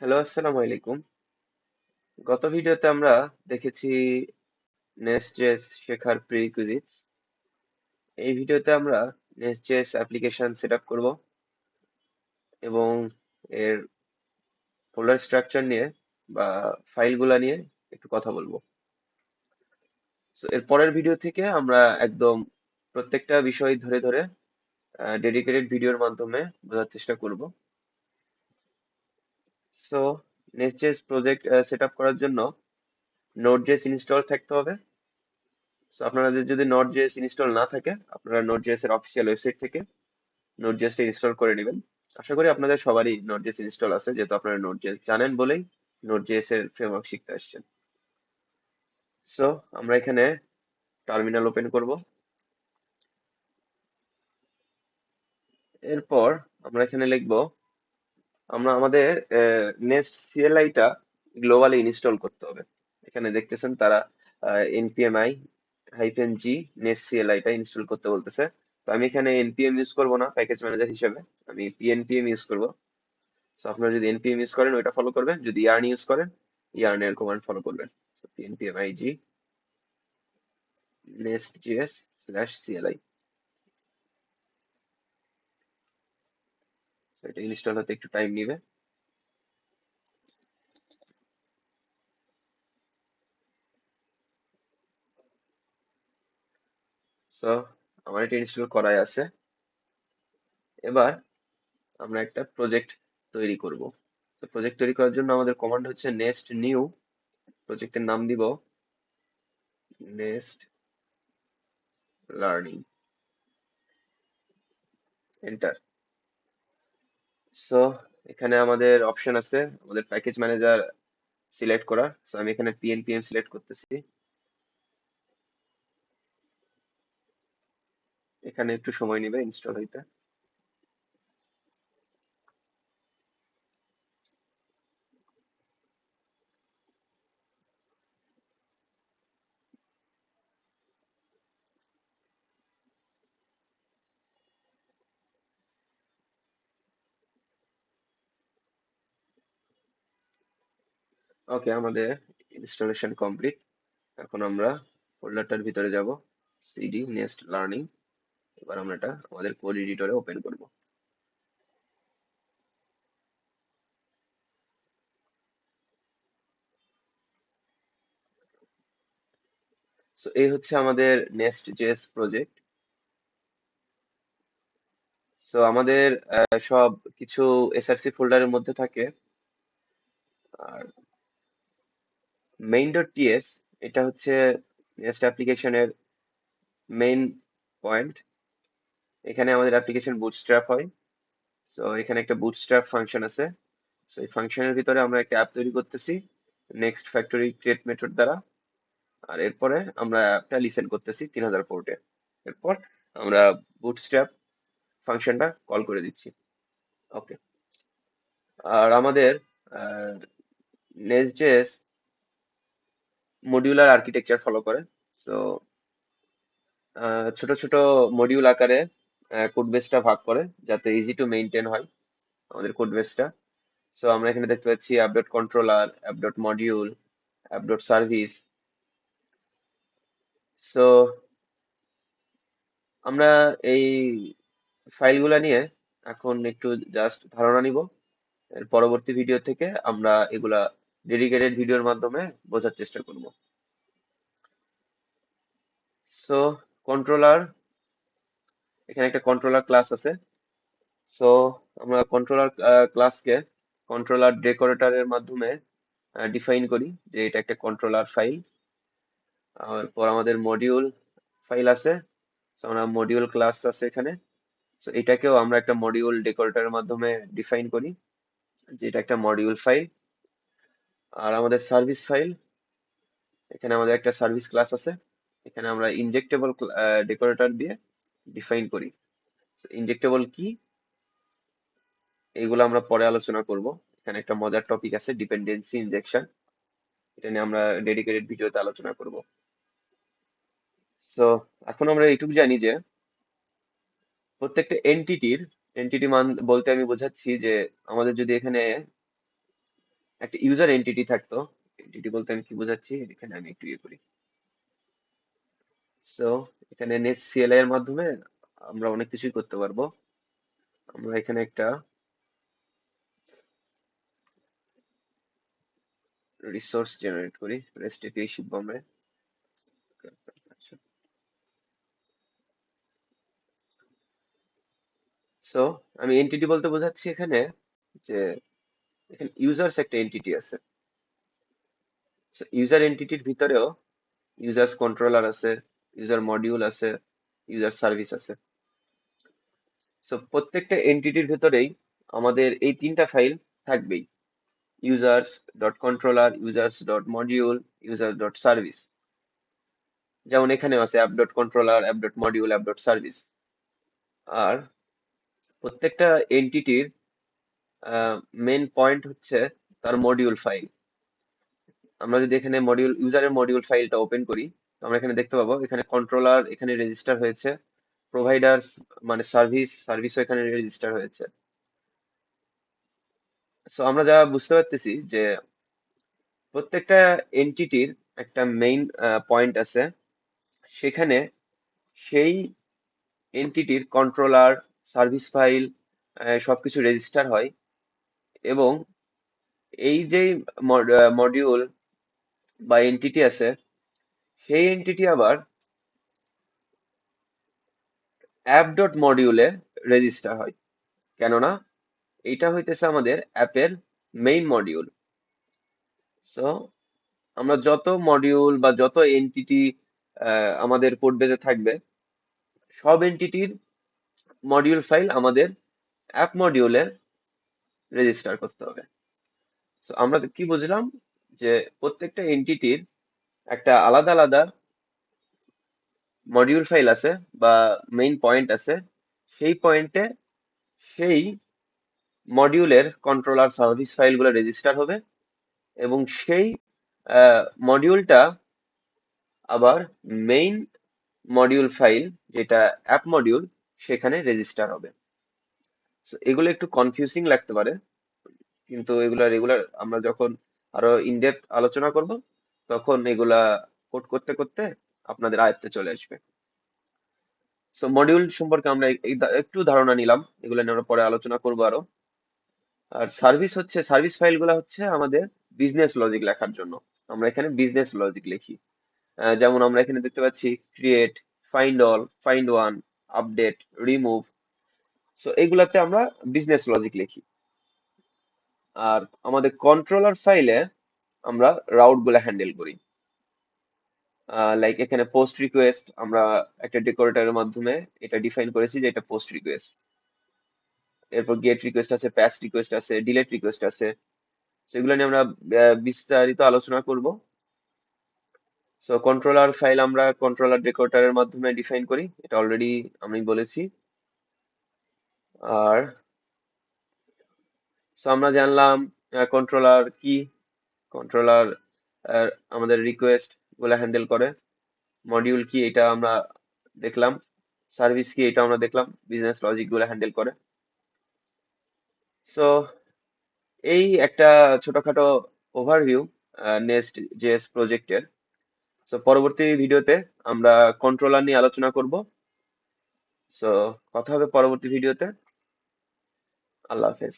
Hello, আসসালামু আলাইকুম। গত ভিডিওতে আমরা দেখেছি নেস্ট.জেএস শেখার প্রিরিকুইজিটস। এই ভিডিওতে আমরা নেস্ট.জেএস অ্যাপ্লিকেশন সেট আপ করবো এবং এর ফোল্ডার স্ট্রাকচার নিয়ে বা ফাইলগুলা নিয়ে একটু কথা বলবো। তো এর পরের ভিডিও থেকে আমরা একদম প্রত্যেকটা বিষয় ধরে ধরে ডেডিকেটেড ভিডিওর মাধ্যমে বোঝার চেষ্টা করব। সো নেস্ট.জেএস প্রজেক্ট সেট আপ করার জন্য নোড.জেএস ইনস্টল থাকতে হবে। সো আপনাদের যদি নট.জেএস ইনস্টল না থাকে, আপনারা নট.জেএস এর অফিসিয়াল ওয়েবসাইট থেকে নট.জেএস টা ইনস্টল করে নেবেন। আশা করি আপনাদের সবারই নট.জেএস ইনস্টল আছে, যেহেতু আপনারা নট.জেএস জানেন বলেই নট.জেএস এর ফ্রেমওয়ার্ক শিখতে আসছেন। সো আমরা এখানে টার্মিনাল ওপেন করব। এরপর আমরা এখানে লিখব, আমরা আমাদের নেস্ট সিএলআই টা গ্লোবালি ইনস্টল করতে হবে। এখানে দেখতেছেন তারা npmi -g নেস্ট সিএলআই টা ইনস্টল করতে বলতেছে। তো আমি এখানে npm ইউজ করব না প্যাকেজ ম্যানেজার হিসেবে, আমি pnpm ইউজ করব। তো আপনারা যদি npm ইউজ করেন ওইটা ফলো করবেন, যদি yarn ইউজ করেন yarn এর কমান্ড ফলো করবেন। So npmig nest.js/cli। So এটা ইনস্টল হতে একটু টাইম নিবে। সো আমার এটা ইনস্টল করাই আছে। এবার আমরা একটা প্রজেক্ট তৈরি করব। তো প্রজেক্ট তৈরি করার জন্য আমাদের কমান্ড হচ্ছে নেস্ট নিউ। প্রজেক্টের নাম দিব নেস্ট লার্নিং, এন্টার। সো এখানে আমাদের অপশন আছে আমাদের প্যাকেজ ম্যানেজার সিলেক্ট করার। সো আমি এখানে pnpm সিলেক্ট করতেছি। এখানে একটু সময় নেবে ইনস্টল হইতে। ওকে, আমাদের ইনস্টলেশন কমপ্লিট। এখন আমরা ফোল্ডারটার ভিতরে যাব, সিডি নেস্ট লার্নিং। এবার আমরা এটা আমাদের কোড এডিটরে ওপেন করব। সো এই হচ্ছে আমাদের নেস্ট জেএস প্রজেক্ট। সো আমাদের সব কিছু এসআরসি ফোল্ডারের মধ্যে থাকে। আর main.ts এটা হচ্ছে নেস্ট অ্যাপ্লিকেশনের মেইন পয়েন্ট। এখানে আমাদের অ্যাপ্লিকেশন বুটস্ট্র্যাপ হয়। সো এখানে একটা বুটস্ট্র্যাপ ফাংশন আছে। সো এই ফাংশনের ভিতরে আমরা একটা অ্যাপ তৈরি করতেছি নেক্সট ফ্যাক্টরি ক্রিয়েট মেথড দ্বারা। আর এরপরে আমরা অ্যাপটা লিসেন করতেছি 3000 পোর্টে। এরপর আমরা বুটস্ট্র্যাপ ফাংশনটা কল করে দিচ্ছি। ওকে। আর আমাদের নেক্সট.জেএস মডিউলার আর্কিটেকচার ফলো করে। সো ছোট ছোট মডিউল আকারে কোড বেসটা ভাগ করে, যাতে ইজি টু মেইনটেইন হয় আমাদের কোড বেসটা। সো আমরা এখানে দেখতে পাচ্ছি app dot controller, app dot module, app dot service. So আমরা এই ফাইলগুলা নিয়ে এখন একটু জাস্ট ধারণা নিব। এর পরবর্তী ভিডিও থেকে আমরা এগুলা ডেডিকেটেড ভিডিওর মাধ্যমে বোঝার চেষ্টা করব। সো কন্ট্রোলার, এখানে একটা কন্ট্রোলার ক্লাস আছে। সো আমরা কন্ট্রোলার ক্লাসকে কন্ট্রোলার ডেকোরেটরের মাধ্যমে ডিফাইন করি যে এটা একটা কন্ট্রোলার ফাইল। আর পর আমাদের মডিউল ফাইল আছে। সো আমরা মডিউল ক্লাস আছে এখানে। সো এটাকেও আমরা একটা মডিউল ডেকোরেটরের মাধ্যমে ডিফাইন করি যে এটা একটা মডিউল ফাইল। আর আমাদের সার্ভিস ফাইল, এখানে আমাদের একটা সার্ভিস ক্লাস আছে। এখানে আমরা ইনজেক্টেবল ডেকোরেটর দিয়ে ডিফাইন করি। ইনজেক্টেবল কি এইগুলো আমরা পরে আলোচনা করব। এখানে একটা মজার টপিক আছে ডিপেন্ডেন্সি ইনজেকশন, এটা নিয়ে আমরা ডেডিকেটেড ভিডিওতে আলোচনা করব। সো এখন আমরা এইটুকু জানি যে প্রত্যেকটা এন্টিটি মান বলতে আমি বোঝাচ্ছি যে আমাদের যদি এখানে একটা ইউজার এন্টিটি থাকতো। এন্টিটি বলতে আমি কি বোঝাচ্ছি, এখানে আমি একটু ইয়ে করি। সো এখানে নেসসিএলআই এর মাধ্যমে আমরা অনেক কিছুই করতে পারবো। আমরা এখানে একটা রিসোর্স জেনারেট করি, রেস্ট এপিআই শিখবো আমরা। আচ্ছা, সো আমি এন্টিটি বলতে বোঝাচ্ছি এখানে যে এখানে ইউজার্স একটা এন্টিটি আছে। ইউজার এন্টিটির ভিতরেও ইউজার্স কন্ট্রোলার আছে, ইউজার মডিউল আছে, ইউজার সার্ভিস আছে। সো প্রত্যেকটা এন্টিটির ভিতরেই আমাদের এই তিনটা ফাইল থাকবেই, users dot controller, users dot module, user dot service. যেমন এখানেও আছে app dot controller, app dot module, app dot service. আর প্রত্যেকটা এন্টিটির মেন পয়েন্ট হচ্ছে তার মডিউল ফাইল। আমরা যদি এখানে মডিউল ইউজারের মডিউল ফাইলটা ওপেন করি, তো আমরা এখানে দেখতে পাবো এখানে কন্ট্রোলার এখানে রেজিস্টার হয়েছে, প্রোভাইডার্স মানে সার্ভিসও এখানে রেজিস্টার হয়েছে। সো আমরা যা বুঝতে পারতেছি যে প্রত্যেকটা এন্টিটির একটা মেইন পয়েন্ট আছে, সেখানে সেই এন্টিটির কন্ট্রোলার, সার্ভিস ফাইল সবকিছু রেজিস্টার হয়। এবং এই যে মডিউল বা এন্টিটি আছে, সেই এন্টিটি আবার অ্যাপ ডট মডিউলে রেজিস্টার হয়, কেননা এইটা হইতেছে আমাদের অ্যাপের মেইন মডিউল। সো আমরা যত মডিউল বা যত এন্টিটি আমাদের কোড বেজে থাকবে, সব এন্টিটির মডিউল ফাইল আমাদের অ্যাপ মডিউলে রেজিস্টার করতে হবে। সো আমরা কি বুঝলাম, যে প্রত্যেকটা এন্টিটির একটা আলাদা আলাদা মডিউল ফাইল আছে বা মেইন পয়েন্ট আছে। সেই পয়েন্টে সেই মডিউলের কন্ট্রোলার সার্ভিস ফাইলগুলো রেজিস্টার হবে, এবং সেই মডিউলটা আবার মেইন মডিউল ফাইল, যেটা অ্যাপ মডিউল, সেখানে রেজিস্টার হবে। So, এগুলো একটু কনফিউজিং লাগতে পারে, কিন্তু এগুলা রেগুলার আমরা যখন আরো ইনডেপথ আলোচনা করব, তখন এগুলা কোড করতে করতে আপনাদের আয়ত্তে চলে আসবে। সো মডিউল সম্পর্কে আমরা একটু ধারণা নিলাম, এগুলো নিয়ে আমরা পরে আলোচনা করবো আরো। আর সার্ভিস ফাইলগুলো হচ্ছে আমাদের বিজনেস লজিক লেখার জন্য। আমরা এখানে বিজনেস লজিক লিখি। যেমন আমরা এখানে দেখতে পাচ্ছি create, find all, find one, update, remove. So এগুলাতে আমরা বিজনেস লজিক লিখি। আর আমাদের কন্ট্রোলার ফাইলে আমরা রাউট গুলা হ্যান্ডেল করি। লাইক এখানে পোস্ট রিকোয়েস্ট আমরা একটা ডেকোরেটরের মাধ্যমে এটা ডিফাইন করেছি যে এটা পোস্ট রিকোয়েস্ট। এরপর গেট রিকোয়েস্ট আছে, প্যাস রিকোয়েস্ট আছে, ডিলেট রিকোয়েস্ট আছে। সেগুলো নিয়ে আমরা বিস্তারিত আলোচনা করব। সো কন্ট্রোলার ফাইল আমরা কন্ট্রোলার ডেকোরেটরের মাধ্যমে ডিফাইন করি, এটা অলরেডি আমি বলেছি। আর সো আমরা জানলাম কন্ট্রোলার কি, কন্ট্রোলার আমাদের রিকোয়েস্ট গুলা হ্যান্ডেল করে, মডিউল কি এটা আমরা দেখলাম, সার্ভিস কি এটা আমরা দেখলাম, বিজনেস লজিক গুলা হ্যান্ডেল করে। সো এই একটা ছোটখাটো ওভারভিউ নেক্সট জেএস প্রজেক্টের। সো পরবর্তী ভিডিওতে আমরা কন্ট্রোলার নিয়ে আলোচনা করব। সো কথা হবে পরবর্তী ভিডিওতে। আল্লাহ হাফেজ।